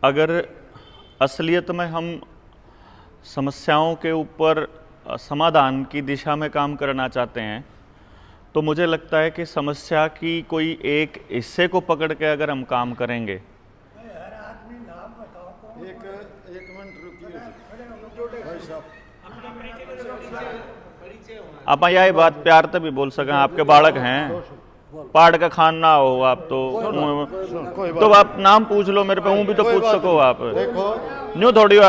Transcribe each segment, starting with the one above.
अगर असलियत में हम समस्याओं के ऊपर समाधान की दिशा में काम करना चाहते हैं तो मुझे लगता है कि समस्या की कोई एक हिस्से को पकड़ के अगर हम काम करेंगे। एक मिनट रुकिए भाई साहब, आप यही बात प्यार से भी बोल सकें, आपके बालक हैं, पाड़ का खान ना हो आप तो आप नाम पूछ लो मेरे पे, हूँ भी तो पूछ सको आप। देखो न्यू थोड़ी हो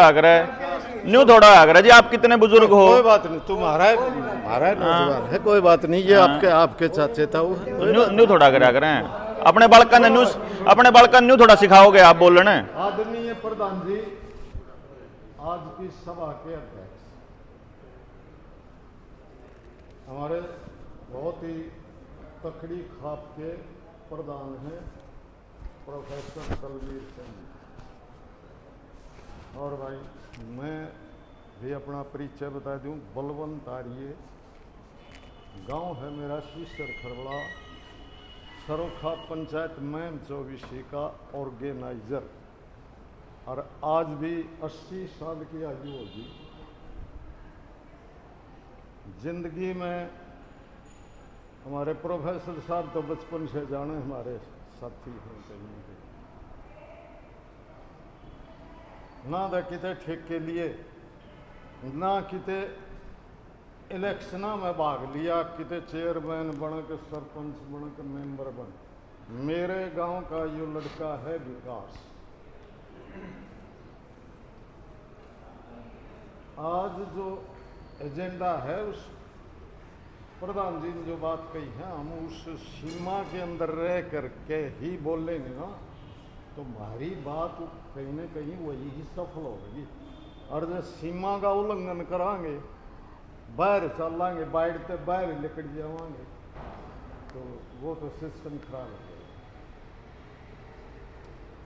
न्यू थोड़ा आगरा जी, आप कितने बुजुर्ग हो? कोई बात नहीं, तुम्हारा नौजवान है, कोई बात नहीं, ये आपके चाचे था वो। न्यू थोड़ा करा हैं अपने बालका न्यू थोड़ा सिखाओगे आप बोलने। आदरणीय प्रधान जी, आज की सभा के अध्यक्ष हमारे बहुत ही तकड़ी खाप के प्रधान हैं प्रोफेसर बलवीर सिंह। और भाई मैं भी अपना परिचय बता दूं, बलवंत आर्य, गांव है मेरा शीशर खरबड़ा, सरोखा पंचायत मैम 24 का ऑर्गेनाइजर, और आज भी 80 साल की आयु होगी। जिंदगी में हमारे प्रोफेसर साहब तो बचपन से जाने हमारे साथी हैं, कहीं ना तो किते ठेक के लिए, ना किते इलेक्शन में भाग लिया, किते चेयरमैन बन के, सरपंच बन के, मेंबर बन। मेरे गांव का यो लड़का है विकास। आज जो एजेंडा है, उस प्रधान जी ने जो बात कही है, हम उस सीमा के अंदर रह करके ही बोलेंगे ना, तो हमारी बात कहीं न कहीं वही ही सफल होगी। और जब सीमा का उल्लंघन करांगे, बाहर चलांगे, बाहर निकल जावांगे, तो वो तो सिस्टम खराब हो जाएगा।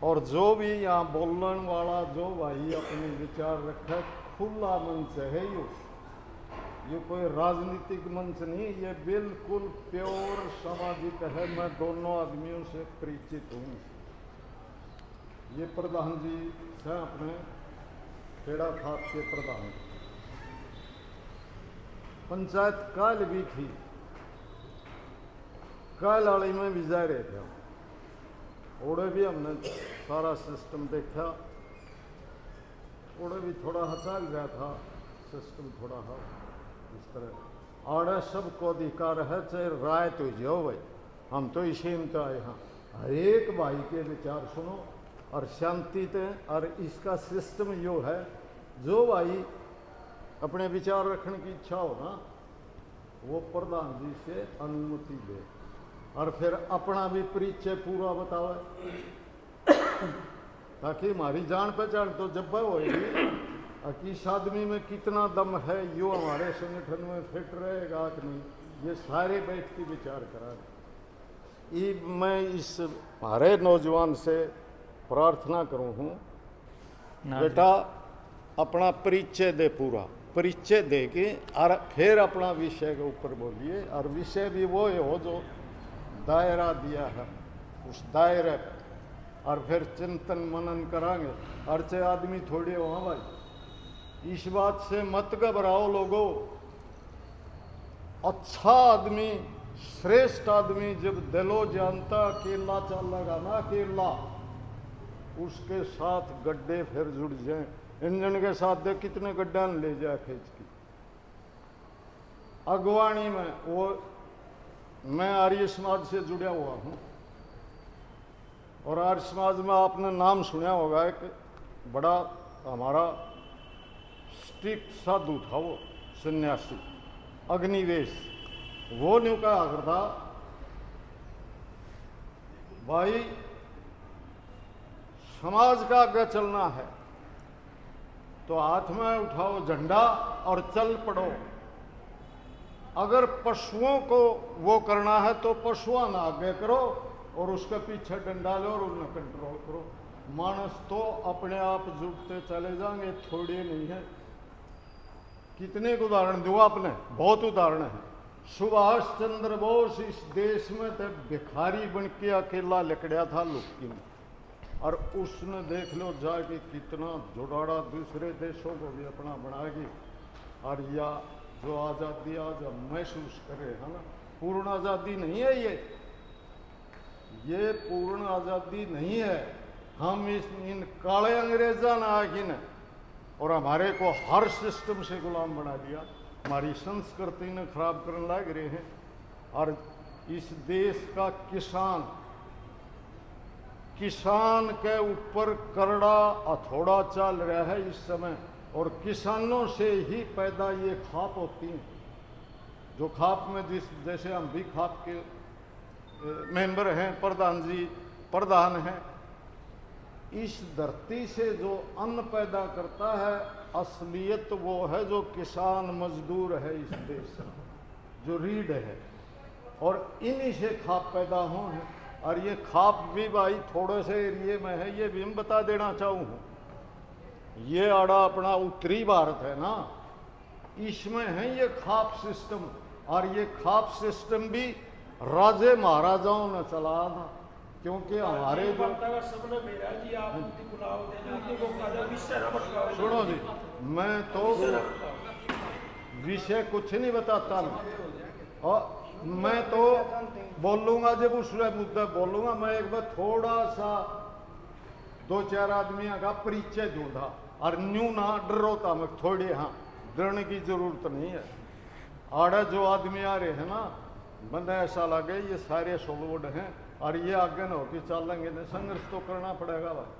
और जो भी यहाँ बोलने वाला जो भाई अपने विचार रखे, खुला मंच है ये कोई राजनीतिक मंच नहीं, ये बिल्कुल प्योर सामाजिक है। मैं दोनों आदमियों से परिचित हूँ। ये प्रधान जी हैं अपने खेड़ा खाप के प्रधान। पंचायत काल भी थी, काल वाली में भी जा रहे थे, ओड़े भी हमने सारा सिस्टम देखा, ओड़े भी थोड़ा हचाल गया था सिस्टम, थोड़ा हा इस तरह। आड़े सबको अधिकार है, चाहे राय तो जो भाई, हम तो इसी में तो आए हैं, हर एक भाई के विचार सुनो और शांति से। और इसका सिस्टम यो है, जो भाई अपने विचार रखने की इच्छा हो ना, वो प्रधान जी से अनुमति ले और फिर अपना भी परिचय पूरा बतावे, ताकि हमारी जान पहचान तो जब होगी, किस आदमी में कितना दम है, यो हमारे संगठन में फिट रहेगा कि नहीं, ये सारे बैठ के विचार करा। मैं इस हमारे नौजवान से प्रार्थना करूँ हूँ, बेटा अपना परिचय दे, पूरा परिचय दे के और फिर अपना विषय के ऊपर बोलिए। और विषय भी वो हो जो दायरा दिया है, उस दायरे और फिर चिंतन मनन करांगे। और चाहे आदमी थोड़े हो, हाँ भाई इस बात से मत घबराओ लोगों, अच्छा आदमी, श्रेष्ठ आदमी जब दिलो जानता अकेला चलेगा ना अकेला, उसके साथ गड्ढे फिर जुड़ जाएं। इंजन के साथ देख कितने गड्ढा ले जाए खींच की। अगवानी में वो, मैं आर्य समाज से जुड़ा हुआ हूँ, और आर्य समाज में आपने नाम सुना होगा, एक बड़ा हमारा स्ट्रिक्ट साधु था, वो सन्यासी अग्निवेश। वो न्यू कहा करता, भाई समाज का आगे चलना है तो हाथ में उठाओ झंडा और चल पड़ो। अगर पशुओं को वो करना है तो पशुओं ना आगे करो और उसके पीछे डंडा लो और उन्हें कंट्रोल करो। मानस तो अपने आप जुटते चले जाएंगे, थोड़े नहीं है। कितने उदाहरण दूँ आपने, बहुत उदाहरण है। सुभाष चंद्र बोस इस देश में तो भिखारी बन के अकेला लकड़िया था लुक्की में, और उसने देख लो जाके कितना जुड़ाड़ा दूसरे देशों को भी अपना बनाएगी। और या जो आज़ादी आज हम महसूस करे है ना, पूर्ण आज़ादी नहीं है ये पूर्ण आज़ादी नहीं है। हम इन काले अंग्रेजा ने आके न और हमारे को हर सिस्टम से गुलाम बना दिया, हमारी संस्कृति ने खराब करने लग रहे हैं। और इस देश का किसान के ऊपर करड़ा हथौड़ा चल रहा है इस समय, और किसानों से ही पैदा ये खाप होती हैं। जो खाप में जैसे हम भी खाप के मेंबर हैं, प्रधान हैं। इस धरती से जो अन्न पैदा करता है असलियत वो है जो किसान मजदूर है इस देश में, जो रीढ़ है, और इन्हीं से खाप पैदा हो हैं। और ये खाप भी भाई थोड़े से एरिए में है, ये भी मैं बता देना चाहूँ। ये आड़ा अपना उत्तरी भारत है ना, इसमें है ये खाप सिस्टम। और ये खाप सिस्टम भी राजे महाराजाओं ने चलाया था, क्योंकि हमारे जो सुनो जी, मैं तो विषय कुछ नहीं बताता ना, और मैं तो बोलूँगा जब उस मुद्दा बोलूँगा। मैं एक बार थोड़ा सा 2-4 आदमियों का परिचय दूंगा, और न्यू ना डरो था मैं थोड़ी, हाँ डरने की जरूरत नहीं है। आड़े जो आदमी आ रहे हैं ना, बंदा ऐसा लगे ये सारे सोलवुड हैं, और ये आगे न होके चलेंगे नहीं। संघर्ष तो करना पड़ेगा भाई,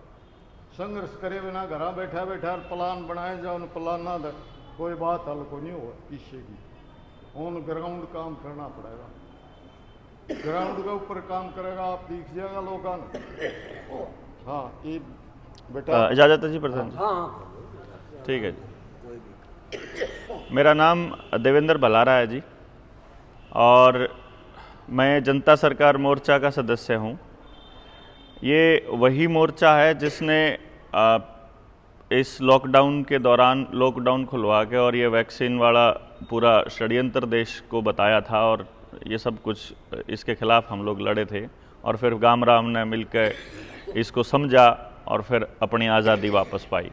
संघर्ष करे बिना घर बैठा बैठा प्लान बनाए जाओ, उन प्लाना कोई बात हल को नहीं हो पीछे की। ऑन ग्राउंड काम करना पड़ेगा, ग्राउंड के ऊपर काम करेगा, आप दीजिएगा लोगों ने। हाँ ये बेटा इजाज़त है जी प्रधान जी? हाँ ठीक है जी। मेरा नाम देवेंद्र भलारा है जी, और मैं जनता सरकार मोर्चा का सदस्य हूँ। ये वही मोर्चा है जिसने इस लॉकडाउन के दौरान लॉकडाउन खुलवा के और ये वैक्सीन वाला पूरा षड्यंत्र देश को बताया था, और ये सब कुछ इसके खिलाफ हम लोग लड़े थे। और फिर गामराम ने मिलकर इसको समझा और फिर अपनी आज़ादी वापस पाई।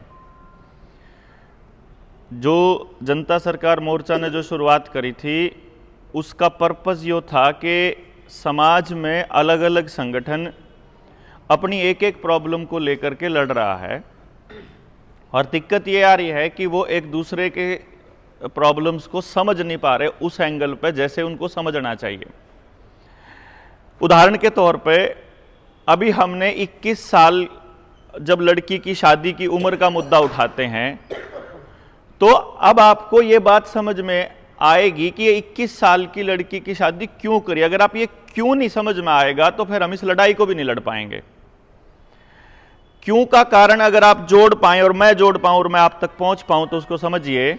जो जनता सरकार मोर्चा ने जो शुरुआत करी थी, उसका पर्पस ये था कि समाज में अलग अलग संगठन अपनी एक एक प्रॉब्लम को लेकर के लड़ रहा है, और दिक्कत ये आ रही है कि वो एक दूसरे के प्रॉब्लम्स को समझ नहीं पा रहे उस एंगल पे जैसे उनको समझना चाहिए। उदाहरण के तौर पे अभी हमने 21 साल जब लड़की की शादी की उम्र का मुद्दा उठाते हैं, तो अब आपको ये बात समझ में आएगी कि ये 21 साल की लड़की की शादी क्यों करी। अगर आप ये क्यों नहीं समझ में आएगा तो फिर हम इस लड़ाई को भी नहीं लड़ पाएंगे। क्यों का कारण अगर आप जोड़ पाएं और मैं जोड़ पाऊं और मैं आप तक पहुंच पाऊं तो उसको समझिए।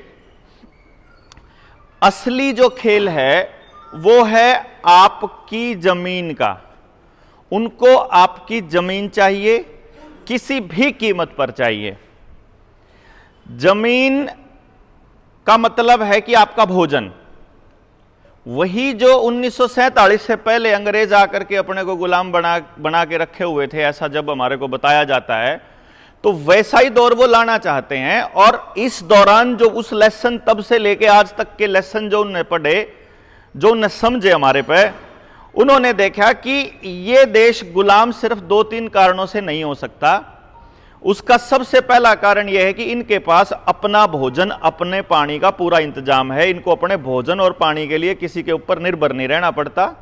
असली जो खेल है वो है आपकी जमीन का। उनको आपकी जमीन चाहिए, किसी भी कीमत पर चाहिए। जमीन का मतलब है कि आपका भोजन। वही जो 1947 से पहले अंग्रेज आकर के अपने को गुलाम बना के रखे हुए थे, ऐसा जब हमारे को बताया जाता है, तो वैसा ही दौर वो लाना चाहते हैं। और इस दौरान जो उस लेसन तब से लेके आज तक के लेसन जो उन्हें पढ़े, जो उन्हें समझे हमारे पे, उन्होंने देखा कि ये देश गुलाम सिर्फ 2-3 कारणों से नहीं हो सकता। उसका सबसे पहला कारण यह है कि इनके पास अपना भोजन, अपने पानी का पूरा इंतजाम है। इनको अपने भोजन और पानी के लिए किसी के ऊपर निर्भर नहीं रहना पड़ता।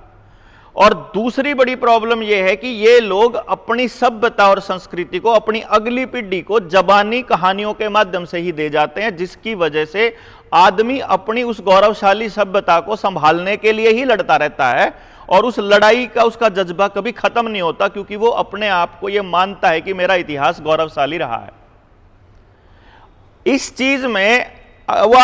और दूसरी बड़ी प्रॉब्लम यह है कि ये लोग अपनी सभ्यता और संस्कृति को अपनी अगली पीढ़ी को जबानी कहानियों के माध्यम से ही दे जाते हैं, जिसकी वजह से आदमी अपनी उस गौरवशाली सभ्यता को संभालने के लिए ही लड़ता रहता है, और उस लड़ाई का उसका जज्बा कभी खत्म नहीं होता, क्योंकि वो अपने आप को ये मानता है कि मेरा इतिहास गौरवशाली रहा है। इस चीज में वो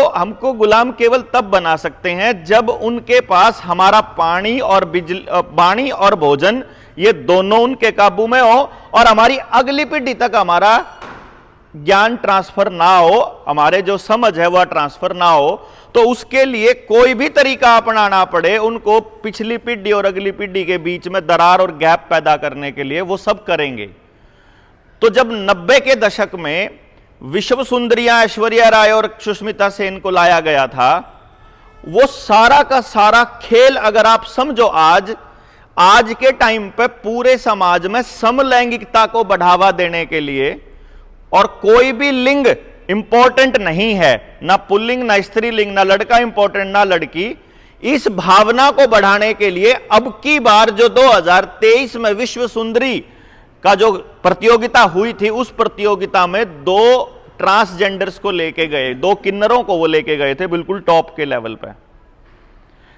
हमको गुलाम केवल तब बना सकते हैं जब उनके पास हमारा पानी और भोजन, ये दोनों उनके काबू में हो, और हमारी अगली पीढ़ी तक हमारा ज्ञान ट्रांसफर ना हो, हमारे जो समझ है वह ट्रांसफर ना हो। तो उसके लिए कोई भी तरीका अपनाना पड़े, उनको पिछली पीढ़ी और अगली पीढ़ी के बीच में दरार और गैप पैदा करने के लिए वो सब करेंगे। तो जब 90 के दशक में विश्व सुंदरियां ऐश्वर्या राय और सुष्मिता सेन को लाया गया था, वो सारा का सारा खेल अगर आप समझो आज के टाइम पे पूरे समाज में समलैंगिकता को बढ़ावा देने के लिए, और कोई भी लिंग इंपॉर्टेंट नहीं है, ना पुल्लिंग ना स्त्रीलिंग, ना लड़का इंपॉर्टेंट ना लड़की, इस भावना को बढ़ाने के लिए अब की बार जो 2023 में विश्व सुंदरी का जो प्रतियोगिता हुई थी, उस प्रतियोगिता में 2 ट्रांसजेंडर्स को लेके गए, 2 किन्नरों को वो लेके गए थे बिल्कुल टॉप के लेवल पे।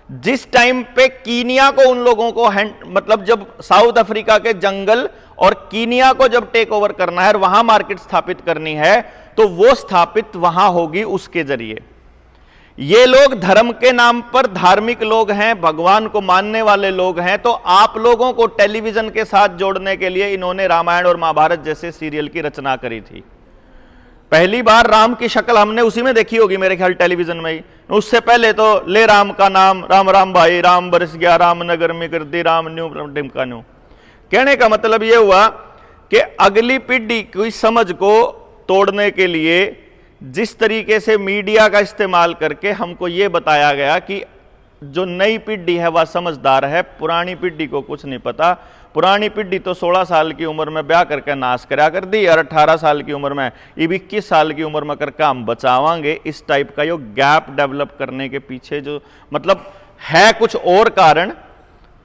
जिस टाइम पे कीनिया को उन लोगों को मतलब जब साउथ अफ्रीका के जंगल और कीनिया को जब टेक ओवर करना है और वहां मार्केट स्थापित करनी है, तो वो स्थापित वहां होगी उसके जरिए। ये लोग धर्म के नाम पर धार्मिक लोग हैं, भगवान को मानने वाले लोग हैं, तो आप लोगों को टेलीविजन के साथ जोड़ने के लिए इन्होंने रामायण और महाभारत जैसे सीरियल की रचना करी थी। पहली बार राम की शक्ल हमने उसी में देखी होगी मेरे ख्याल, टेलीविजन में ही। उससे पहले तो ले राम का नाम, राम राम भाई, राम बरस गया, राम नगर में कर दी, राम न्यू टिमका न्यू। कहने का मतलब यह हुआ कि अगली पीढ़ी की समझ को तोड़ने के लिए जिस तरीके से मीडिया का इस्तेमाल करके हमको यह बताया गया कि जो नई पीढ़ी है वह समझदार है, पुरानी पीढ़ी को कुछ नहीं पता। पुरानी पीढ़ी तो 16 साल की उम्र में ब्याह करके नाश करा कर दी, और 18 साल की उम्र में, ये 21 साल की उम्र में करके हम बचावांगे। इस टाइप का यो गैप डेवलप करने के पीछे जो मतलब है कुछ और कारण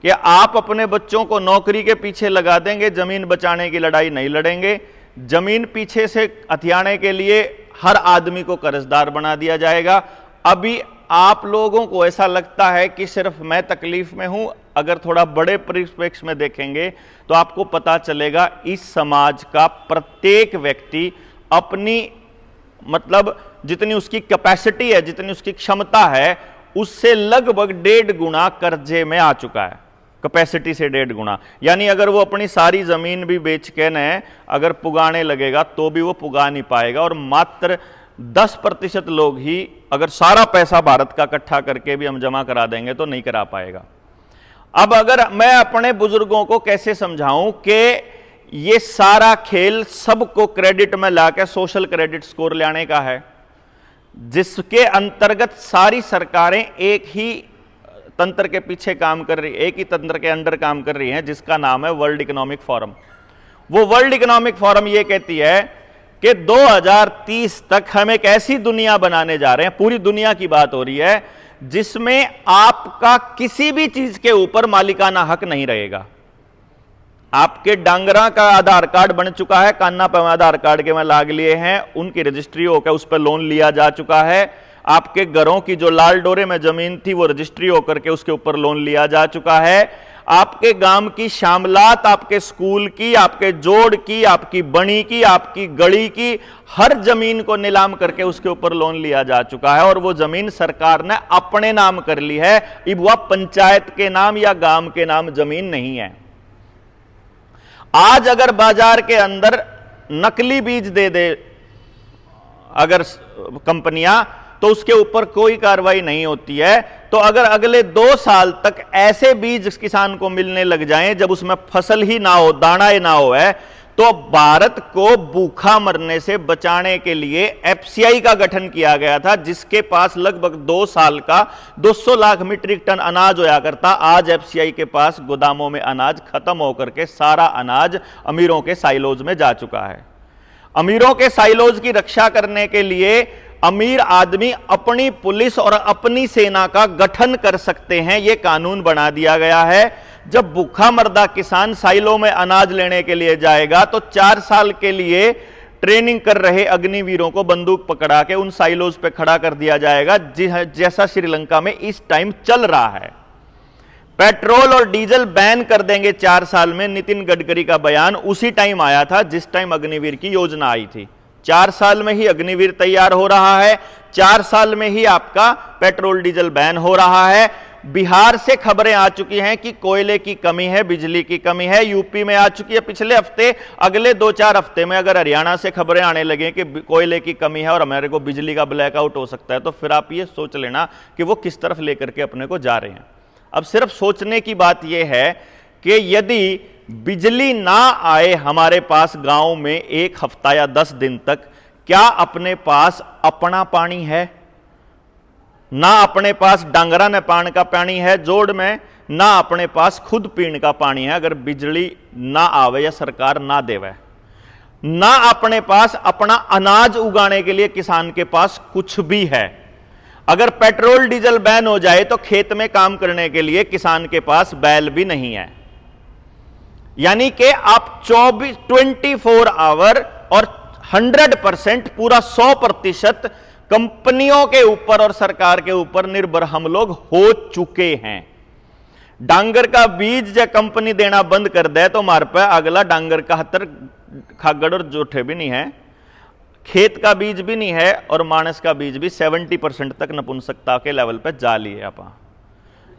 कि आप अपने बच्चों को नौकरी के पीछे लगा देंगे, जमीन बचाने की लड़ाई नहीं लड़ेंगे। जमीन पीछे से हथियाने के लिए हर आदमी को कर्जदार बना दिया जाएगा। अभी आप लोगों को ऐसा लगता है कि सिर्फ मैं तकलीफ में हूं, अगर थोड़ा बड़े परिप्रेक्ष्य में देखेंगे तो आपको पता चलेगा इस समाज का प्रत्येक व्यक्ति अपनी मतलब जितनी उसकी कैपेसिटी है, जितनी उसकी क्षमता है, उससे लगभग 1.5 गुना कर्जे में आ चुका है, कैपेसिटी से 1.5 गुना। यानी अगर वो अपनी सारी जमीन भी बेच के न अगर पुगाने लगेगा तो भी वो पुगा नहीं पाएगा, और मात्र 10% लोग ही, अगर सारा पैसा भारत का इकट्ठा करके भी हम जमा करा देंगे तो नहीं करा पाएगा। अब अगर मैं अपने बुजुर्गों को कैसे समझाऊं कि ये सारा खेल सबको क्रेडिट में लाके सोशल क्रेडिट स्कोर लाने का है, जिसके अंतर्गत सारी सरकारें एक ही तंत्र के पीछे काम कर रही, एक ही तंत्र के अंडर काम कर रही हैं, जिसका नाम है वर्ल्ड इकोनॉमिक फोरम। वो वर्ल्ड इकोनॉमिक फोरम ये कहती है कि 2030 तक हम एक ऐसी दुनिया बनाने जा रहे हैं, पूरी दुनिया की बात हो रही है, जिसमें आपका किसी भी चीज के ऊपर मालिकाना हक नहीं रहेगा। आपके डांगरा का आधार कार्ड बन चुका है, कान्ना पे आधार कार्ड के में लाग लिए हैं, उनकी रजिस्ट्री होकर उस पर लोन लिया जा चुका है। आपके घरों की जो लाल डोरे में जमीन थी वो रजिस्ट्री होकर के उसके ऊपर लोन लिया जा चुका है। आपके गांव की शामलात, आपके स्कूल की, आपके जोड़ की, आपकी बणी की, आपकी गड़ी की, हर जमीन को नीलाम करके उसके ऊपर लोन लिया जा चुका है, और वो जमीन सरकार ने अपने नाम कर ली है। अब वह पंचायत के नाम या गांव के नाम जमीन नहीं है। आज अगर बाजार के अंदर नकली बीज दे अगर कंपनियां, तो उसके ऊपर कोई कार्रवाई नहीं होती है। तो अगर अगले 2 साल तक ऐसे बीज किसान को मिलने लग जाएं जब उसमें फसल ही ना हो, दाना ही ना हो, है तो भारत को भूखा मरने से बचाने के लिए एफसीआई का गठन किया गया था, जिसके पास लगभग 2 साल का 200 लाख मीट्रिक टन अनाज होया करता। आज एफसीआई के पास गोदामों में अनाज खत्म होकर के सारा अनाज अमीरों के साइलोज में जा चुका है। अमीरों के साइलोज की रक्षा करने के लिए अमीर आदमी अपनी पुलिस और अपनी सेना का गठन कर सकते हैं, यह कानून बना दिया गया है। जब भूखा मर्दा किसान साइलों में अनाज लेने के लिए जाएगा तो 4 साल के लिए ट्रेनिंग कर रहे अग्निवीरों को बंदूक पकड़ा के उन साइलोज पे खड़ा कर दिया जाएगा, जैसा श्रीलंका में इस टाइम चल रहा है। पेट्रोल और डीजल बैन कर देंगे 4 साल में, नितिन गडकरी का बयान उसी टाइम आया था जिस टाइम अग्निवीर की योजना आई थी। 4 साल में ही अग्निवीर तैयार हो रहा है, 4 साल में ही आपका पेट्रोल डीजल बैन हो रहा है। बिहार से खबरें आ चुकी हैं कि कोयले की कमी है, बिजली की कमी है। यूपी में आ चुकी है पिछले हफ्ते। अगले 2-4 हफ्ते में अगर हरियाणा से खबरें आने लगे कि कोयले की कमी है और हमारे को बिजली का ब्लैकआउट हो सकता है, तो फिर आप ये सोच लेना कि वो किस तरफ लेकर के अपने को जा रहे हैं। अब सिर्फ सोचने की बात यह है कि यदि बिजली ना आए हमारे पास गांव में 1 हफ्ता या 10 दिन तक, क्या अपने पास अपना पानी है? ना अपने पास डांगरा ने पान का पानी है जोड़ में, ना अपने पास खुद पीने का पानी है अगर बिजली ना आवे या सरकार ना देवे। ना अपने पास अपना अनाज उगाने के लिए किसान के पास कुछ भी है। अगर पेट्रोल डीजल बैन हो जाए तो खेत में काम करने के लिए किसान के पास बैल भी नहीं है। यानी कि आप 24 आवर और 100% पूरा 100% कंपनियों के ऊपर और सरकार के ऊपर निर्भर हम लोग हो चुके हैं। डांगर का बीज जब कंपनी देना बंद कर दे तो हमारे पे अगला डांगर का हतर खागड़ और जोठे भी नहीं है, खेत का बीज भी नहीं है, और मानस का बीज भी 70% तक नपुंसकता के लेवल पे जा लिए आप।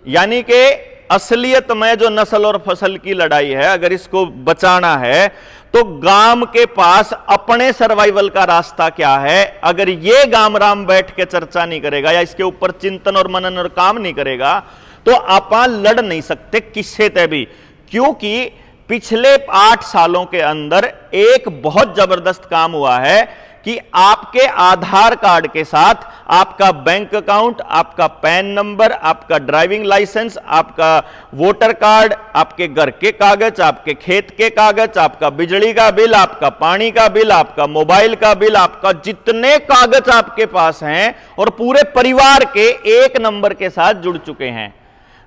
यानी कि असलियत में जो नस्ल और फसल की लड़ाई है, अगर इसको बचाना है तो गांव के पास अपने सर्वाइवल का रास्ता क्या है, अगर ये गांव राम बैठ के चर्चा नहीं करेगा या इसके ऊपर चिंतन और मनन और काम नहीं करेगा तो आप लड़ नहीं सकते किससे ते भी। क्योंकि पिछले 8 सालों के अंदर एक बहुत जबरदस्त काम हुआ है कि आपके आधार कार्ड के साथ आपका बैंक अकाउंट, आपका पैन नंबर, आपका ड्राइविंग लाइसेंस, आपका वोटर कार्ड, आपके घर के कागज, आपके खेत के कागज, आपका बिजली का बिल, आपका पानी का बिल, आपका मोबाइल का बिल, आपका जितने कागज आपके पास हैं और पूरे परिवार के एक नंबर के साथ जुड़ चुके हैं।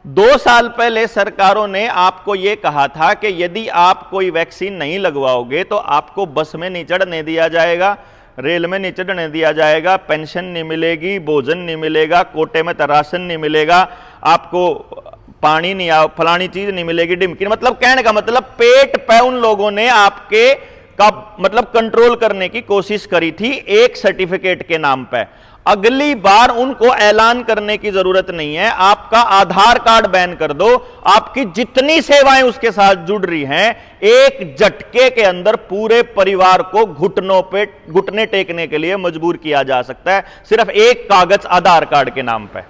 2 साल पहले सरकारों ने आपको यह कहा था कि यदि आप कोई वैक्सीन नहीं लगवाओगे तो आपको बस में नहीं चढ़ने दिया जाएगा, रेल में नहीं चढ़ने दिया जाएगा, पेंशन नहीं मिलेगी, भोजन नहीं मिलेगा, कोटे में राशन नहीं मिलेगा, आपको पानी नहीं, फलानी चीज नहीं मिलेगी, डिमकी। मतलब कहने का मतलब पेट पे उन लोगों ने आपके का मतलब कंट्रोल करने की कोशिश करी थी एक सर्टिफिकेट के नाम पे। अगली बार उनको ऐलान करने की जरूरत नहीं है, आपका आधार कार्ड बैन कर दो, आपकी जितनी सेवाएं उसके साथ जुड़ रही हैं एक झटके के अंदर पूरे परिवार को घुटने टेकने के लिए मजबूर किया जा सकता है, सिर्फ एक कागज आधार कार्ड के नाम पे।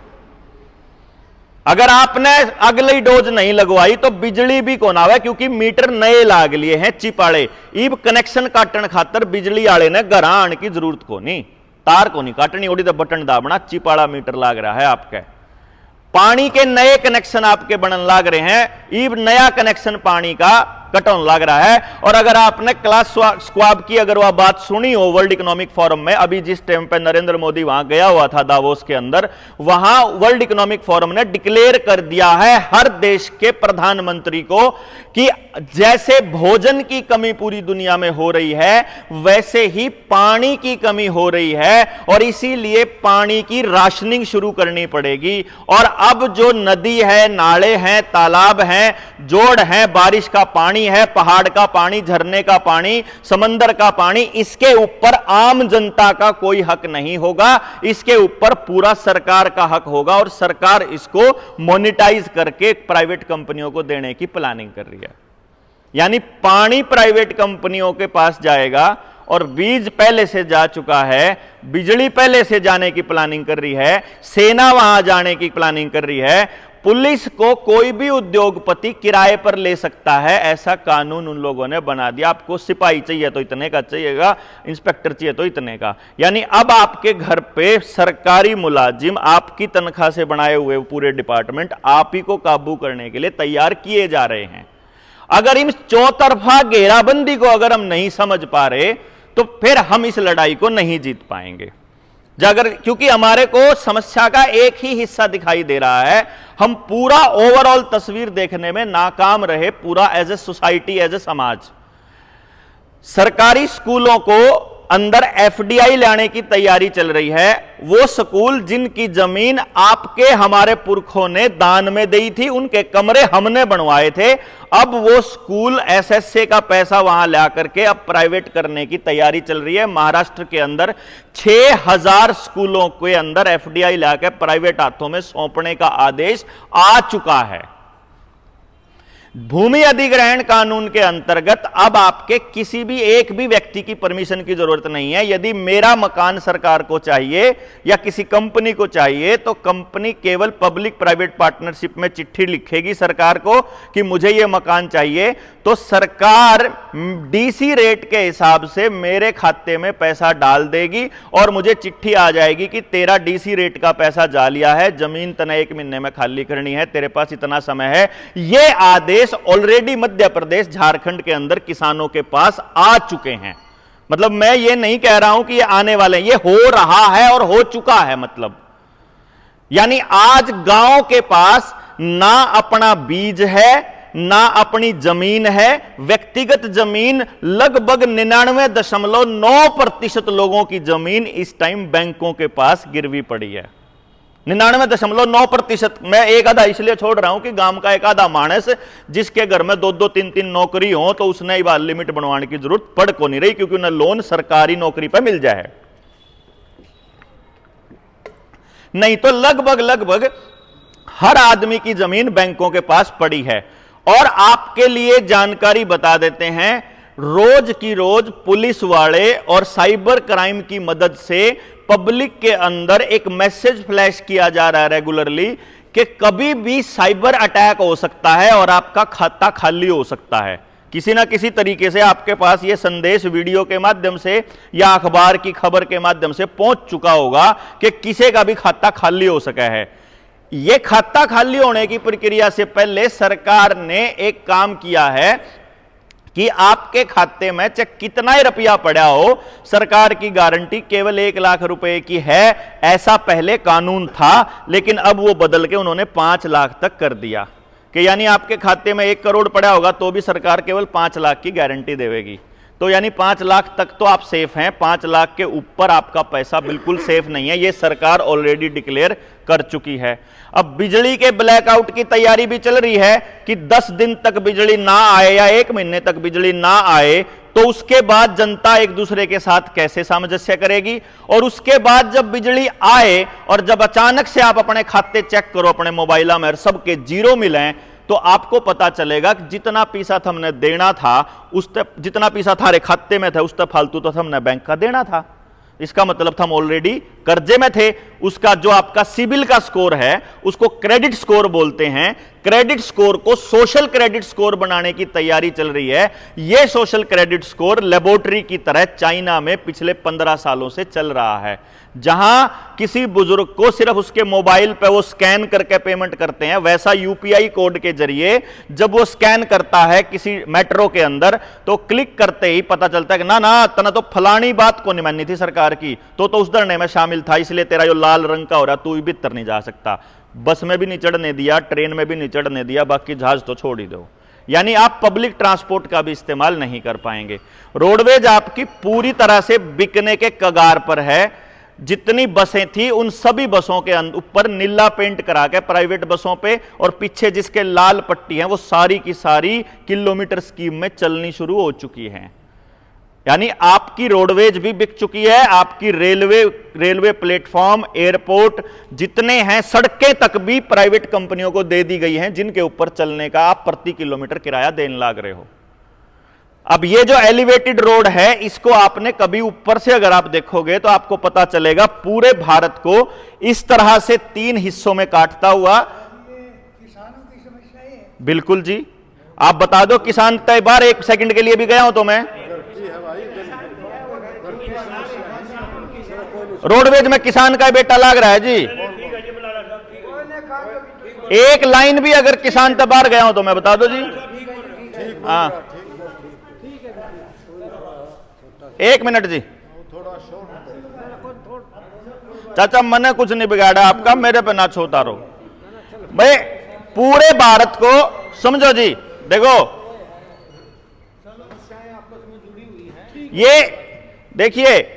अगर आपने अगली डोज नहीं लगवाई तो बिजली भी कौन आवे, क्योंकि मीटर नए लाग लिए हैं चिपाड़े। इब कनेक्शन काटन खातर बिजली वाले ने घर आने की जरूरत को नहीं, तार को नहीं काटनी, ओडी तो बटन दाबना, चिपाड़ा मीटर लाग रहा है आपके। पानी के नए कनेक्शन आपके बनन लाग रहे हैं, इब नया कनेक्शन पानी का कटौन लग रहा है। और अगर आपने क्लास स्क्वाब की अगर वह बात सुनी हो वर्ल्ड इकोनॉमिक फोरम में, अभी जिस टाइम पे नरेंद्र मोदी वहां गया हुआ था दावोस के अंदर, वहां वर्ल्ड इकोनॉमिक फोरम ने डिक्लेयर कर दिया है हर देश के प्रधानमंत्री को कि जैसे भोजन की कमी पूरी दुनिया में हो रही है वैसे ही पानी की कमी हो रही है, और इसीलिए पानी की राशनिंग शुरू करनी पड़ेगी। और अब जो नदी है, नाले हैं, तालाब हैं, जोड़ हैं, बारिश का पानी है, पहाड़ का पानी, झरने का पानी, समंदर का पानी, इसके ऊपर आम जनता का कोई हक नहीं होगा, इसके ऊपर पूरा सरकार का हक होगा। और सरकार इसको मोनेटाइज करके प्राइवेट कंपनियों को देने की प्लानिंग कर रही है। यानी पानी प्राइवेट कंपनियों के पास जाएगा, और बीज पहले से जा चुका है, बिजली पहले से जाने की प्लानिंग कर रही है, सेना वहां जाने की प्लानिंग कर रही है, पुलिस को कोई भी उद्योगपति किराए पर ले सकता है, ऐसा कानून उन लोगों ने बना दिया। आपको सिपाही चाहिए तो इतने का चाहिएगा, इंस्पेक्टर चाहिए तो इतने का। यानी अब आपके घर पे सरकारी मुलाजिम, आपकी तनख्वाह से बनाए हुए पूरे डिपार्टमेंट आप ही को काबू करने के लिए तैयार किए जा रहे हैं। अगर इन चौतरफा घेराबंदी को अगर हम नहीं समझ पा रहे तो फिर हम इस लड़ाई को नहीं जीत पाएंगे। अगर क्योंकि हमारे को समस्या का एक ही हिस्सा दिखाई दे रहा है, हम पूरा ओवरऑल तस्वीर देखने में नाकाम रहे, पूरा as a society, as a समाज। सरकारी स्कूलों को अंदर एफडीआई लाने की तैयारी चल रही है। वो स्कूल जिनकी जमीन आपके हमारे पुरखों ने दान में दी थी, उनके कमरे हमने बनवाए थे, अब वो स्कूल एसएसए का पैसा वहां ला करके अब प्राइवेट करने की तैयारी चल रही है। महाराष्ट्र के अंदर 6000 स्कूलों के अंदर एफडीआई लाकर प्राइवेट हाथों में सौंपने का आदेश आ चुका है। भूमि अधिग्रहण कानून के अंतर्गत अब आपके किसी भी एक भी व्यक्ति की परमिशन की जरूरत नहीं है। यदि मेरा मकान सरकार को चाहिए या किसी कंपनी को चाहिए तो कंपनी केवल पब्लिक प्राइवेट पार्टनरशिप में चिट्ठी लिखेगी सरकार को कि मुझे यह मकान चाहिए, तो सरकार डीसी रेट के हिसाब से मेरे खाते में पैसा डाल देगी और मुझे चिट्ठी आ जाएगी कि तेरा डीसी रेट का पैसा जा लिया है, जमीन तने 1 महीने में खाली करनी है, तेरे पास इतना समय है। यह आदेश ऑलरेडी मध्य प्रदेश झारखंड के अंदर किसानों के पास आ चुके हैं। मतलब मैं ये नहीं कह रहा हूं कि ये आने वाले हैं, ये हो रहा है और हो चुका है। मतलब यानी आज गांव के पास ना अपना बीज है ना अपनी जमीन है। व्यक्तिगत जमीन लगभग 99.9% लोगों की जमीन इस टाइम बैंकों के पास गिरवी पड़ी है। 99.9%। मैं एक आधा इसलिए छोड़ रहा हूं कि गांव का एक आधा मानस जिसके घर में 2-2 3-3 नौकरी हो तो उसने बार लिमिट बनवाने की जरूरत पड़ को नहीं रही, क्योंकि उन्हें लोन सरकारी नौकरी पर मिल जाए। नहीं तो लगभग हर आदमी की जमीन बैंकों के पास पड़ी है। और आपके लिए जानकारी बता देते हैं, रोज की रोज पुलिस वाले और साइबर क्राइम की मदद से पब्लिक के अंदर एक मैसेज फ्लैश किया जा रहा है रेगुलरली कि कभी भी साइबर अटैक हो सकता है और आपका खाता खाली हो सकता है। किसी ना किसी तरीके से आपके पास यह संदेश वीडियो के माध्यम से या अखबार की खबर के माध्यम से पहुंच चुका होगा कि किसी का भी खाता खाली हो सका है। यह खाता खाली होने की प्रक्रिया से पहले सरकार ने एक काम किया है कि आपके खाते में चाहे कितना ही रुपया पड़ा हो, सरकार की गारंटी केवल 1 लाख रुपए की है। ऐसा पहले कानून था, लेकिन अब वो बदल के उन्होंने 5 लाख तक कर दिया कि यानी आपके खाते में 1 करोड़ पड़ा होगा तो भी सरकार केवल 5 लाख की गारंटी देगी। तो यानी 5 लाख तक तो आप सेफ हैं, 5 लाख के ऊपर आपका पैसा बिल्कुल सेफ नहीं है। ये सरकार ऑलरेडी डिक्लेयर कर चुकी है। अब बिजली के ब्लैकआउट की तैयारी भी चल रही है कि 10 दिन तक बिजली ना आए या 1 महीने तक बिजली ना आए तो उसके बाद जनता एक दूसरे के साथ कैसे सामंजस्य करेगी। और उसके बाद जब बिजली आए और जब अचानक से आप अपने खाते चेक करो अपने मोबाइल में और सबके जीरो मिलें तो आपको पता चलेगा कि जितना पैसा हमने देना था उस तक, जितना पैसा थारे खाते में था उस तक फालतू तो हमने बैंक का देना था। इसका मतलब हम ऑलरेडी कर्जे में थे। उसका जो आपका सिबिल का स्कोर है उसको क्रेडिट स्कोर बोलते हैं। क्रेडिट स्कोर को सोशल क्रेडिट स्कोर बनाने की तैयारी चल रही है। यह सोशल क्रेडिट स्कोर लेबोरेटरी की तरह चाइना में पिछले 15 सालों से चल रहा है, जहां किसी बुजुर्ग को सिर्फ उसके मोबाइल पे वो स्कैन करके पेमेंट करते हैं, वैसा यूपीआई कोड के जरिए जब वो स्कैन करता है किसी मेट्रो के अंदर तो क्लिक करते ही पता चलता है कि ना ना तना तो फलानी बात को नहीं माननी थी सरकार की, तो उस धरने में शामिल था, इसलिए तेरा जो लाल रंग का हो रहा तू भी भीतर नहीं जा सकता। बस में भी नहीं चढ़ने दिया, ट्रेन में भी नहीं चढ़ने दिया, बाकी जहाज तो छोड़ ही दो। यानी आप पब्लिक ट्रांसपोर्ट का भी इस्तेमाल नहीं कर पाएंगे। रोडवेज आपकी पूरी तरह से बिकने के कगार पर है। जितनी बसें थी उन सभी बसों के ऊपर नीला पेंट करा के प्राइवेट बसों पे और पीछे जिसके लाल पट्टी है वो सारी की सारी किलोमीटर स्कीम में चलनी शुरू हो चुकी है। यानी आपकी रोडवेज भी बिक चुकी है, आपकी रेलवे प्लेटफॉर्म, एयरपोर्ट जितने हैं, सड़कें तक भी प्राइवेट कंपनियों को दे दी गई हैं जिनके ऊपर चलने का आप प्रति किलोमीटर किराया देने लग रहे हो। अब ये जो एलिवेटेड रोड है इसको आपने कभी ऊपर से अगर आप देखोगे तो आपको पता चलेगा पूरे भारत को इस तरह से 3 हिस्सों में काटता हुआ। किसानों की समस्या है। बिल्कुल जी, आप बता दो किसान कई बार 1 सेकंड के लिए भी गया हूं तो मैं रोडवेज में किसान का बेटा लाग रहा है जी। एक लाइन भी अगर किसान तक बाहर गया हूं तो मैं बता दो जी। हाँ 1 मिनट जी। चाचा मैंने कुछ नहीं बिगाड़ा आपका, मेरे पे ना छोता रहो भाई। पूरे भारत को समझो जी, देखो ये देखिए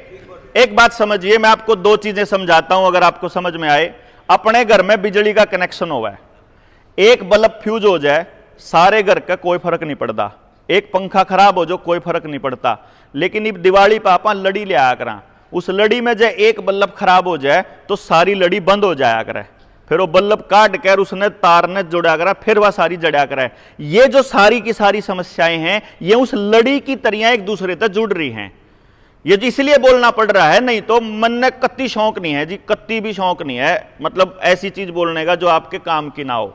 एक बात समझिए, मैं आपको 2 चीजें समझाता हूं अगर आपको समझ में आए। अपने घर में बिजली का कनेक्शन हुआ है, एक बल्ब फ्यूज हो जाए सारे घर का कोई फर्क नहीं पड़ता, एक पंखा खराब हो जो कोई फर्क नहीं पड़ता। लेकिन इब दिवाली पर आप लड़ी ले आया करा, उस लड़ी में जब एक बल्ब खराब हो जाए तो सारी लड़ी बंद हो जाया करे, फिर वो बल्ब काट कर उसने तार ने जुड़ा करा, फिर वह सारी जड़ा करा है। ये जो सारी की सारी समस्याएं हैं ये उस लड़ी की तरह एक दूसरे तक जुड़ रही हैं। ये इसलिए बोलना पड़ रहा है, नहीं तो मन ने कत्ती शौक नहीं है जी, कत्ती भी शौक नहीं है, मतलब ऐसी चीज बोलने का जो आपके काम की ना हो।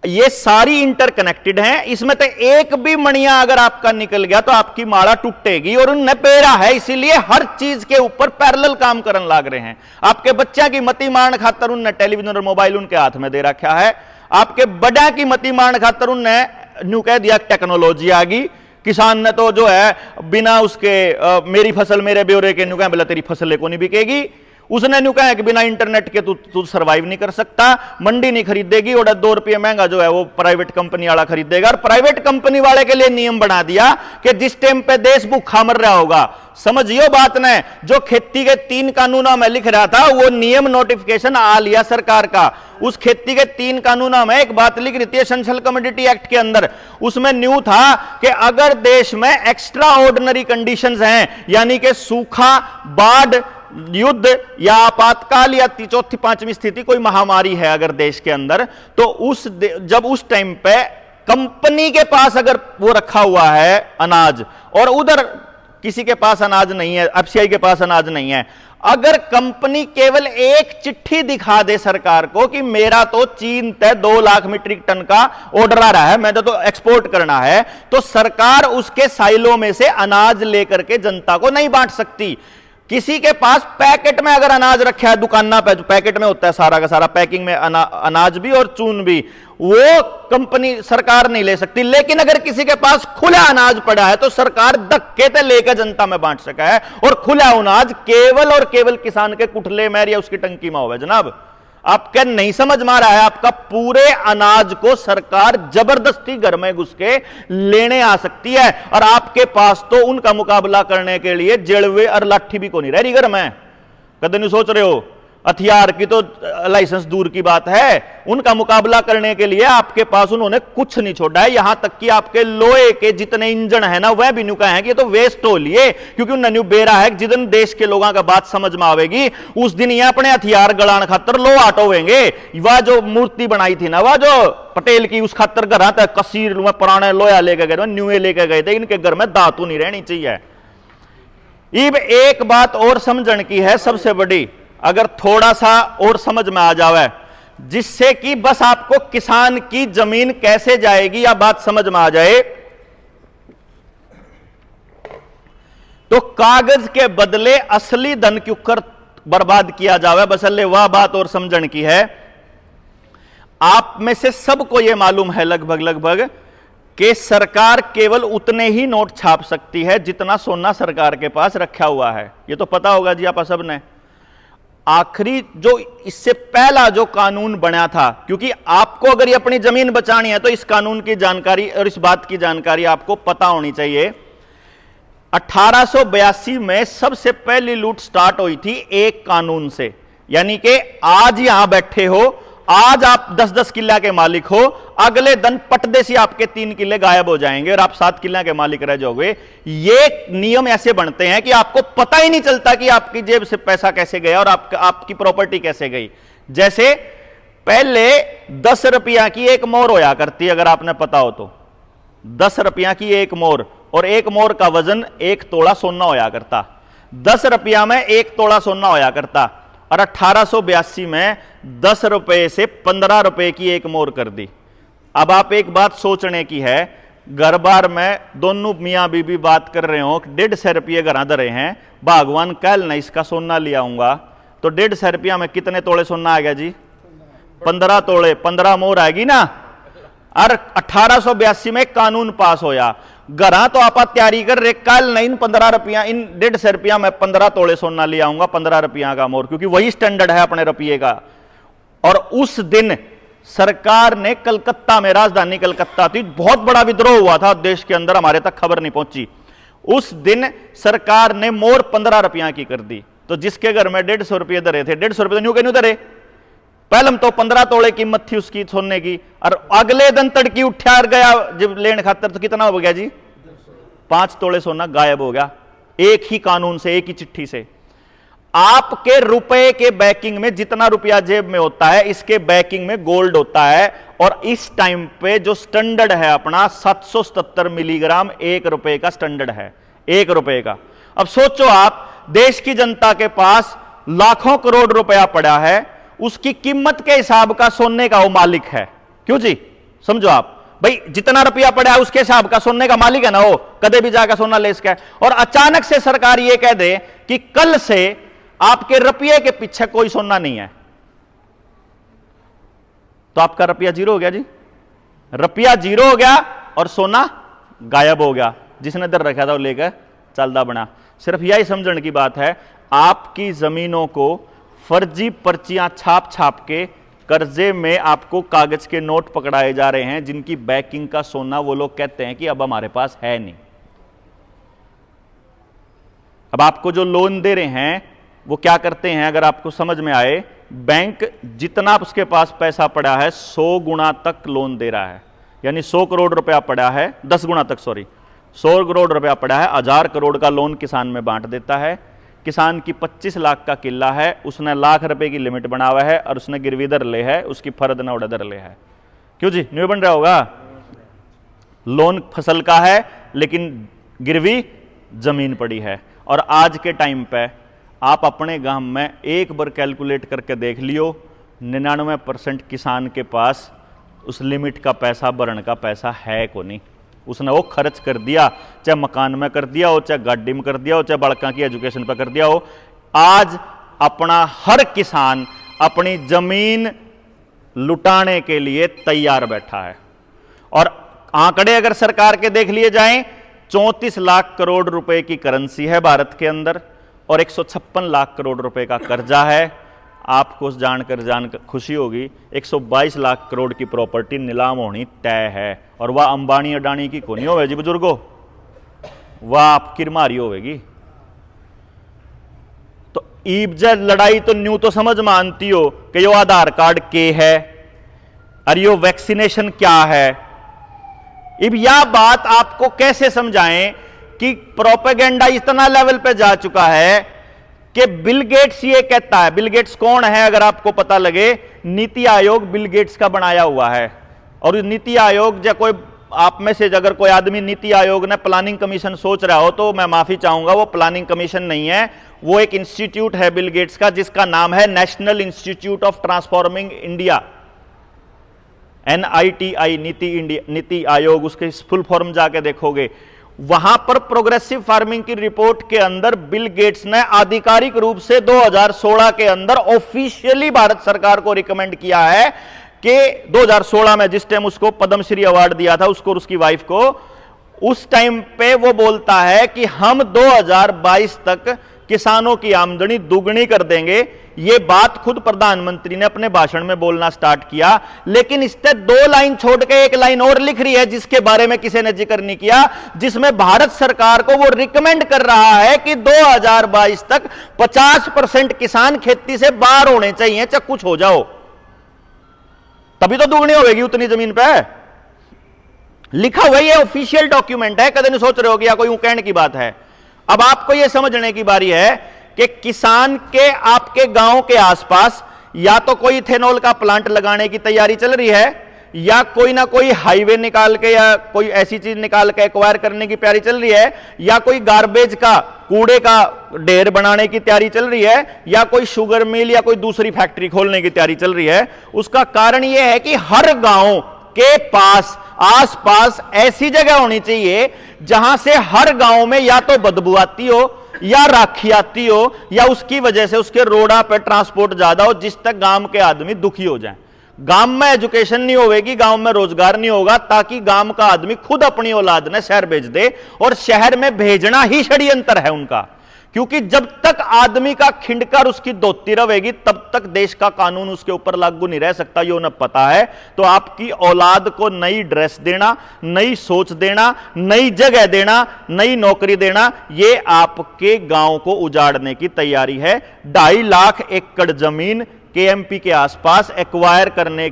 ये सारी इंटरकनेक्टेड हैं, इसमें तो एक भी मणिया अगर आपका निकल गया तो आपकी माला टूटेगी। और उनने पेड़ा है, इसीलिए हर चीज के ऊपर पैरेलल काम करने लाग रहे हैं। आपके बच्चा की मति मारन खातर उनने टेलीविजन और मोबाइल उनके हाथ में दे रखा है। आपके बड़ा की मति मारन खातर उनने न्यू कह दिया टेक्नोलॉजी आ गई। किसान ने तो जो है बिना उसके मेरी फसल मेरे ब्यौरे के न्यू कह बोला तेरी फसल को नहीं बिकेगी। उसने न्यू कहा कि बिना इंटरनेट के तू सरवाइव नहीं कर सकता, मंडी नहीं खरीदेगी, और 2 रुपये महंगा जो है वो प्राइवेट कंपनी वाला खरीदेगा। और प्राइवेट कंपनी वाले के लिए नियम बना दिया कि जिस टाइम पे देश भूखा मर रहा होगा, समझियो बात ने, जो खेती के 3 कानूनों में लिख रहा था वो नियम नोटिफिकेशन आ लिया सरकार का। उस खेती के 3 कानूनों में एक बात लिख रही थी एसेंशियल कमोडिटी एक्ट के अंदर, उसमें न्यू था कि अगर देश में एक्स्ट्रा ऑर्डिनरी कंडीशंस हैं, यानी कि सूखा, बाढ़, युद्ध या आपातकाल या चौथी पांचवी स्थिति कोई महामारी है अगर देश के अंदर, तो जब उस टाइम पे कंपनी के पास अगर वो रखा हुआ है अनाज और उधर किसी के पास अनाज नहीं है, एफसीआई के पास अनाज नहीं है, अगर कंपनी केवल एक चिट्ठी दिखा दे सरकार को कि मेरा तो चीन तय 2 लाख मीट्रिक टन का ऑर्डर आ रहा है, मैंने तो एक्सपोर्ट करना है, तो सरकार उसके साइलों में से अनाज लेकर के जनता को नहीं बांट सकती। किसी के पास पैकेट में अगर अनाज रखा है दुकाना पे, पैकेट में होता है सारा का सारा, पैकिंग में अनाज भी और चून भी, वो कंपनी सरकार नहीं ले सकती। लेकिन अगर किसी के पास खुला अनाज पड़ा है तो सरकार धक्के से लेकर जनता में बांट सका है। और खुला अनाज केवल और केवल किसान के कुठले में या उसकी टंकी में होगा। जनाब आपके नहीं समझ में आ रहा है, आपका पूरे अनाज को सरकार जबरदस्ती घर में घुस के लेने आ सकती है, और आपके पास तो उनका मुकाबला करने के लिए जेड़वे और लाठी भी को नहीं रह रही घर में। कदम नहीं सोच रहे हो, हथियार की तो लाइसेंस दूर की बात है, उनका मुकाबला करने के लिए आपके पास उन्होंने कुछ नहीं छोड़ा है। यहां तक कि आपके लोहे के जितने इंजन है ना, वह भी न्यू कहे हैं कि ये तो वेस्ट हो लिए, क्योंकि उन्होंने न्यू बेरा है जिस दिन देश के लोगों का बात समझ में आवेगी उस दिन ये अपने हथियार गड़ान खातर लो आटोवेंगे। वह जो मूर्ति बनाई थी ना, वह जो पटेल की, उस खातर घर तक कसीर में पुराने लोया लेके गए, न्यूए लेके गए थे, इनके घर में धातु नहीं रहनी चाहिए। इब एक बात और समझण की है सबसे बड़ी, अगर थोड़ा सा और समझ में आ जावे, जिससे कि बस आपको किसान की जमीन कैसे जाएगी या बात समझ में आ जाए, तो कागज के बदले असली धन क्यों कर बर्बाद किया जावे, बसल्ले वह बात और समझण की है। आप में से सबको यह मालूम है लगभग कि सरकार केवल उतने ही नोट छाप सकती है जितना सोना सरकार के पास रखा हुआ है। यह तो पता होगा जी आप सबने। आखिरी जो इससे पहला जो कानून बना था, क्योंकि आपको अगर ये अपनी जमीन बचानी है तो इस कानून की जानकारी और इस बात की जानकारी आपको पता होनी चाहिए। 1882 में सबसे पहली लूट स्टार्ट हुई थी एक कानून से, यानी कि आज यहां बैठे हो, आज आप 10-10 किला के मालिक हो, अगले दिन पटदे से आपके 3 किले गायब हो जाएंगे और आप 7 किला के मालिक रह जाओगे। ये नियम ऐसे बनते हैं कि आपको पता ही नहीं चलता कि आपकी जेब से पैसा कैसे गया और आपकी प्रॉपर्टी कैसे गई। जैसे पहले 10 रुपया की एक मोर होया करती, अगर आपने पता हो तो 10 रुपया की एक मोर, और एक मोर का वजन 1 तोला सोना होया करता। 10 रुपया में 1 तोला सोना होया करता, और 1882 में 10 रुपए से 15 रुपए की एक मोर कर दी। अब आप एक बात सोचने की है, घर बार में दोनों मियाँ बीबी बात कर रहे हो, 150 रुपये घर धरे हैं, भगवान कल न इसका सोना ले आऊंगा, तो 150 रुपया में कितने तोड़े सोना आ गया जी? 15 तोड़े, 15 मोर आएगी ना। और 1882 में कानून पास होया, घरा तो आप तैयारी कर रहे, कल नहीं 15 रुपया, इन 150 रुपया में 15 तोड़े सोना ले आऊंगा, 15 रुपया का मोर, क्योंकि वही स्टैंडर्ड है अपने रुपये का। और उस दिन सरकार ने कलकत्ता में, राजधानी कलकत्ता थी, बहुत बड़ा विद्रोह हुआ था देश के अंदर, हमारे तक खबर नहीं पहुंची। उस दिन सरकार ने मोर 15 रुपया की कर दी। तो जिसके घर में 150 रुपये धरे थे, 150 रुपये तो न्यू के न्यू धरे, पहले तो 15 तोड़े कीमत थी उसकी सोने की, और अगले दिन तड़की उठा गया जब लेन खातर, तो कितना हो गया जी? 5 तोड़े सोना गायब हो गया, एक ही कानून से, एक ही चिट्ठी से। आपके रुपए के बैकिंग में जितना रुपया जेब में होता है, इसके बैकिंग में गोल्ड होता है। और इस टाइम पे जो स्टैंडर्ड है अपना 777 मिलीग्राम 1 रुपए का स्टैंडर्ड है, 1 रुपए का। अब सोचो आप, देश की जनता के पास लाखों करोड़ रुपया पड़ा है, उसकी कीमत के हिसाब का सोने का वो मालिक है। क्यों जी? समझो आप भाई, जितना रुपया पड़ा है उसके हिसाब का सोने का मालिक है ना वो, कदे भी जाकर सोना ले सके। और अचानक से सरकार ये कह दे कि कल से आपके रुपये के पीछे कोई सोना नहीं है, तो आपका रुपया जीरो हो गया जी। रुपया जीरो हो गया और सोना गायब हो गया। जिसने दर रखा था वो लेकर चलदा बना। सिर्फ यही समझने की बात है, आपकी जमीनों को फर्जी पर्चियां छाप छाप के कर्जे में आपको कागज के नोट पकड़ाए जा रहे हैं, जिनकी बैकिंग का सोना वो लोग कहते हैं कि अब हमारे पास है नहीं। अब आपको जो लोन दे रहे हैं वो क्या करते हैं, अगर आपको समझ में आए, बैंक जितना उसके पास पैसा पड़ा है 100 गुना तक लोन दे रहा है। यानी 100 करोड़ रुपया पड़ा है, 10 गुना तक, सॉरी 100 करोड़ रुपया पड़ा है, 1000 करोड़ का लोन किसान में बांट देता है। किसान की 25 लाख का किला है, उसने लाख रुपए की लिमिट बना हुआ है और उसने गिरवी दर ले है, उसकी फर्द न उड़दर ले है। क्यों जी? नहीं बन रहा होगा? लोन फसल का है लेकिन गिरवी जमीन पड़ी है। और आज के टाइम पे आप अपने गांव में एक बार कैलकुलेट करके देख लियो, 99% किसान के पास उस लिमिट का पैसा, भरण का पैसा है को नहीं। उसने वो खर्च कर दिया, चाहे मकान में कर दिया हो, चाहे गाड़ी में कर दिया हो, चाहे बड़का की एजुकेशन पर कर दिया हो। आज अपना हर किसान अपनी जमीन लुटाने के लिए तैयार बैठा है। और आंकड़े अगर सरकार के देख लिए जाएं, 34 लाख करोड़ रुपए की करेंसी है भारत के अंदर और 156 लाख करोड़ रुपए का कर्जा है। आपको जानकर खुशी होगी, 122 लाख करोड़ की प्रॉपर्टी नीलाम होनी तय है। और वह अंबानी अडानी की कोनी होगी जी बुजुर्गो, वह आपकी मारी होगी। तो ईबजा लड़ाई तो न्यू तो समझ मानती हो कि यो आधार कार्ड के है और यो वैक्सीनेशन क्या है। अब यह बात आपको कैसे समझाएं कि प्रोपेगेंडा इतना लेवल पे जा चुका है कि बिल गेट्स ये कहता है, बिल गेट्स कौन है अगर आपको पता लगे, नीति आयोग बिल गेट्स का बनाया हुआ है। और नीति आयोग, या कोई आप में से अगर कोई आदमी नीति आयोग ने प्लानिंग कमीशन सोच रहा हो तो मैं माफी चाहूंगा, वो प्लानिंग कमीशन नहीं है, वो एक इंस्टीट्यूट है बिल गेट्स का, जिसका नाम है national institute of transforming India, NITI, NITI Aayog. उसके फुल फॉर्म जाके देखोगे, वहां पर प्रोग्रेसिव फार्मिंग की रिपोर्ट के अंदर बिल गेट्स ने आधिकारिक रूप से 2016 के अंदर ऑफिशियली भारत सरकार को रिकमेंड किया है कि 2016 में जिस टाइम उसको पद्मश्री अवार्ड दिया था, उसको और उसकी वाइफ को, उस टाइम पे वो बोलता है कि हम 2022 तक किसानों की आमदनी दुगनी कर देंगे। ये बात खुद प्रधानमंत्री ने अपने भाषण में बोलना स्टार्ट किया, लेकिन इससे 2 लाइन छोड़ के 1 लाइन और लिख रही है जिसके बारे में किसी ने जिक्र नहीं किया, जिसमें भारत सरकार को वो रिकमेंड कर रहा है कि 2022 तक 50% किसान खेती से बाहर होने चाहिए, चाहे कुछ हो जाओ, तभी तो दुगनी होगी उतनी जमीन पे। लिखा हुआ ये ऑफिशियल डॉक्यूमेंट है, कदे नहीं सोच रहे हो कि या कोई कहने की बात है। अब आपको यह समझने की बारी है कि किसान के आपके गांव के आसपास या तो कोई इथेनॉल का प्लांट लगाने की तैयारी चल रही है, या कोई ना कोई हाईवे निकाल के या कोई ऐसी चीज निकाल के एक्वायर करने की तैयारी चल रही है, या कोई गार्बेज का, कूड़े का ढेर बनाने की तैयारी चल रही है, या कोई शुगर मिल या कोई दूसरी फैक्ट्री खोलने की तैयारी चल रही है। उसका कारण यह है कि हर गांव के पास आसपास ऐसी जगह होनी चाहिए जहां से हर गांव में या तो बदबू आती हो, या राखी आती हो, या उसकी वजह से उसके रोडा पे ट्रांसपोर्ट ज्यादा हो, जिस तक गांव के आदमी दुखी हो जाए। गांव में एजुकेशन नहीं होगी, गांव में रोजगार नहीं होगा, ताकि गांव का आदमी खुद अपनी औलाद ने शहर भेज दे। और शहर में भेजना ही षड्यंत्र है उनका, क्योंकि जब तक आदमी का खिंडकर उसकी धोती रहेगी तब तक देश का कानून उसके ऊपर लागू नहीं रह सकता, ये उन्हें पता है। तो आपकी औलाद को नई ड्रेस देना, नई सोच देना, नई जगह देना, नई नौकरी देना, ये आपके गांव को उजाड़ने की तैयारी है। 2.5 लाख एकड़ जमीन KMP के आसपास एक्वायर करने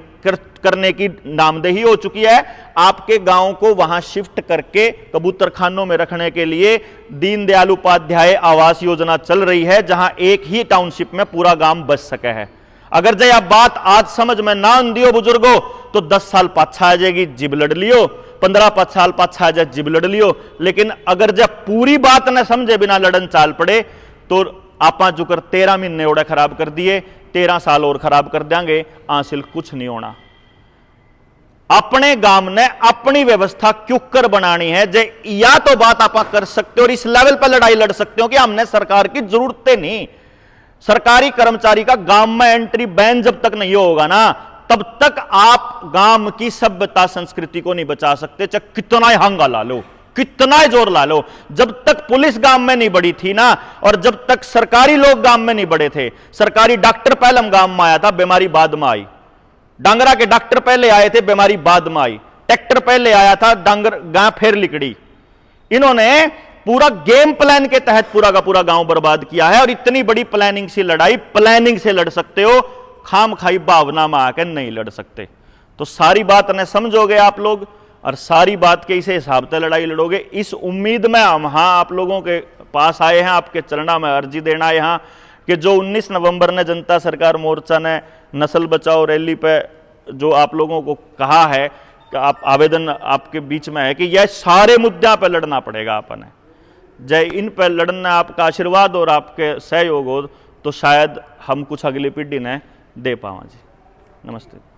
करने की नामदेही हो चुकी है। आपके गांव को वहां शिफ्ट करके कबूतर खानों में रखने के लिए दीनदयाल उपाध्याय आवास योजना चल रही है, जहां एक ही टाउनशिप में पूरा गांव बच सके है। अगर जय आप बात आज समझ में ना दियो बुजुर्गो, तो 10 साल पाछा आ जाएगी, जिब लड़ लियो, 15 साल पाछा आ जाए, जिब लड़ लियो। लेकिन अगर जब पूरी बात न समझे बिना लड़न चाल पड़े, तो आपा जुकर 13 महीने ओड़े खराब कर दिए, 13 साल और खराब कर देंगे, हासिल कुछ नहीं होना। अपने गांव ने अपनी व्यवस्था क्यों कर बनानी है, जे या तो बात आप कर सकते हो और इस लेवल पर लड़ाई लड़ सकते हो कि हमने सरकार की जरूरतें नहीं। सरकारी कर्मचारी का गांव में एंट्री बैन जब तक नहीं होगा ना, तब तक आप गांव की सभ्यता संस्कृति को नहीं बचा सकते, चाहे कितना ही हंगामा लो, कितना ही जोर ला लो। जब तक पुलिस गांव में नहीं बढ़ी थी ना, और जब तक सरकारी लोग गांव में नहीं बढ़े थे, सरकारी डॉक्टर पहले हम गांव में आया था, बीमारी बाद में आई। डांगरा के डॉक्टर पहले आए थे, बीमारी बाद में आई। ट्रैक्टर पहले आया था, डांगर गांव फिर लिकड़ी। इन्होंने पूरा गेम प्लान के तहत पूरा का पूरा गांव बर्बाद किया है। और इतनी बड़ी प्लानिंग से लड़ाई प्लानिंग से लड़ सकते हो, खाम खाई भावना में आकर नहीं लड़ सकते। तो सारी बात ने समझोगे आप लोग, और सारी बात के इसे हिसाब से लड़ाई लड़ोगे। इस उम्मीद में हम आप लोगों के पास आए हैं, आपके चरणों में अर्जी देना यहाँ कि जो 19 नवंबर ने जनता सरकार मोर्चा ने नस्ल बचाओ रैली पे जो आप लोगों को कहा है कि आप आवेदन आपके बीच में है कि यह सारे मुद्दों पर लड़ना पड़ेगा अपने। जय इन पर लड़ना आपका आशीर्वाद और आपके सहयोग हो तो शायद हम कुछ अगली पीढ़ी ने दे पावा जी। नमस्ते।